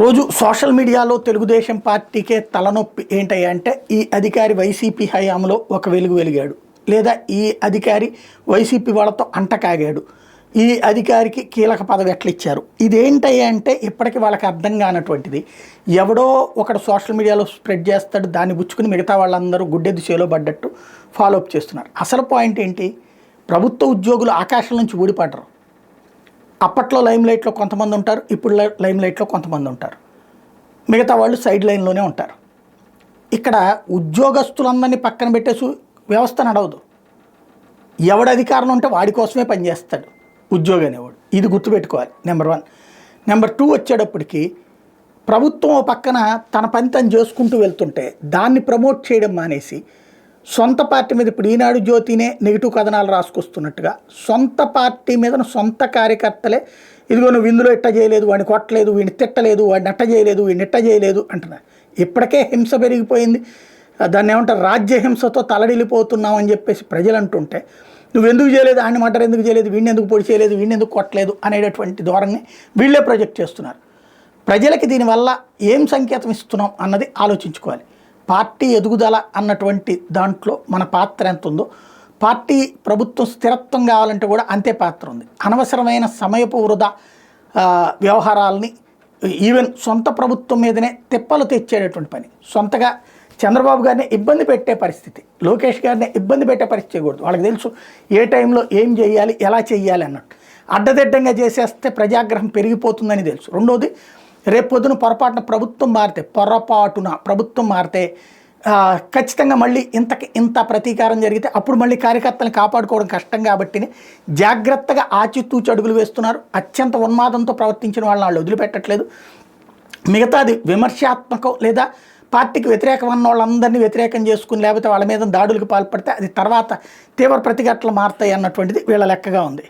రోజు సోషల్ మీడియాలో తెలుగుదేశం పార్టీకే తలనొప్పి ఏంటంటే ఈ అధికారి వైసీపీ హయాంలో ఒక వెలుగు వెలిగాడు, లేదా ఈ అధికారి వైసీపీ వాళ్ళతో అంటకాగాడు, ఈ అధికారికి కీలక పదవి ఎట్లా ఇచ్చారు. ఇదేంటంటే ఇప్పటికీ వాళ్ళకి అర్థం కానటువంటిది. ఎవడో ఒకడు సోషల్ మీడియాలో స్ప్రెడ్ చేస్తాడు, దాన్ని పుచ్చుకుని మిగతా వాళ్ళందరూ గుడ్డెద్దు చేలో పడ్డట్టు ఫాలోఅప్ చేస్తున్నారు. అసలు పాయింట్ ఏంటి? ప్రభుత్వ ఉద్యోగులు ఆకాశం నుంచి ఊడిపడరు. అప్పట్లో లైమ్ లైట్లో కొంతమంది ఉంటారు, ఇప్పుడు లైమ్ లైట్లో కొంతమంది ఉంటారు, మిగతా వాళ్ళు సైడ్ లైన్లోనే ఉంటారు. ఇక్కడ ఉద్యోగస్తులందరినీ పక్కన పెట్టేసి వ్యవస్థ నడవదు. ఎవడు అధికారంలో ఉంటే వాడి కోసమే పనిచేస్తాడు ఉద్యోగి అనేవాడు. ఇది గుర్తుపెట్టుకోవాలి. నెంబర్ 1. నెంబర్ 2 వచ్చేటప్పటికి ప్రభుత్వం పక్కన తన పని తను చేసుకుంటూ వెళ్తుంటే దాన్ని ప్రమోట్ చేయడం మానేసి సొంత పార్టీ మీద ఇప్పుడు ఈనాడు జ్యోతినే నెగిటివ్ కథనాలు రాసుకొస్తున్నట్టుగా సొంత పార్టీ మీద సొంత కార్యకర్తలే ఇదిగో నువ్వు ఇందులో ఇట్ట చేయలేదు, వాడిని కొట్టలేదు, వీడిని తిట్టలేదు, వాడిని అట్ట చేయలేదు, వీడిని ఇట్ట చేయలేదు అంటున్నారు. ఇప్పటికే హింస పెరిగిపోయింది. దాన్ని ఏమంటారు, రాజ్యహింసతో తలడిల్లిపోతున్నావు అని చెప్పేసి ప్రజలు అంటుంటే నువ్వు ఎందుకు చేయలేదు, ఆయన మాటలు ఎందుకు చేయలేదు, వీడిని ఎందుకు పొడి చేయలేదు, వీడిని ఎందుకు కొట్టలేదు అనేటటువంటి ధోరణి వీళ్ళే ప్రొజెక్ట్ చేస్తున్నారు. ప్రజలకి దీనివల్ల ఏం సంకేతం ఇస్తున్నాం అన్నది ఆలోచించుకోవాలి. పార్టీ ఎదుగుదల అన్నటువంటి దాంట్లో మన పాత్ర ఎంత ఉందో, పార్టీ ప్రభుత్వం స్థిరత్వం కావాలంటే కూడా అంతే పాత్ర ఉంది. అనవసరమైన సమయపు వృధా వ్యవహారాలని, ఈవెన్ సొంత ప్రభుత్వం మీదనే తిప్పలు తెచ్చేటటువంటి పని, సొంతగా చంద్రబాబు గారిని ఇబ్బంది పెట్టే పరిస్థితి, లోకేష్ గారిని ఇబ్బంది పెట్టే పరిస్థితి చేయకూడదు. వాళ్ళకి తెలుసు ఏ టైంలో ఏం చేయాలి, ఎలా చేయాలి అన్నట్టు. అడ్డదిడ్డంగా చేసేస్తే ప్రజాగ్రహం పెరిగిపోతుందని తెలుసు. రెండోది, రేపు పొద్దున పొరపాటున ప్రభుత్వం మారితే ఖచ్చితంగా మళ్ళీ ఇంత ప్రతీకారం జరిగితే అప్పుడు మళ్ళీ కార్యకర్తలను కాపాడుకోవడం కష్టం కాబట్టి జాగ్రత్తగా ఆచితూచి అడుగులు వేస్తున్నారు. అత్యంత ఉన్మాదంతో ప్రవర్తించిన వాళ్ళని వదిలిపెట్టట్లేదు. మిగతాది విమర్శాత్మకం లేదా పార్టీకి వ్యతిరేకం ఉన్న వాళ్ళందరినీ వ్యతిరేకం చేసుకుని లేకపోతే వాళ్ళ మీద దాడులకు పాల్పడితే అది తర్వాత తీవ్ర ప్రతిఘటనలు మారుతాయి అన్నటువంటిది వీళ్ళ లెక్కగా ఉంది.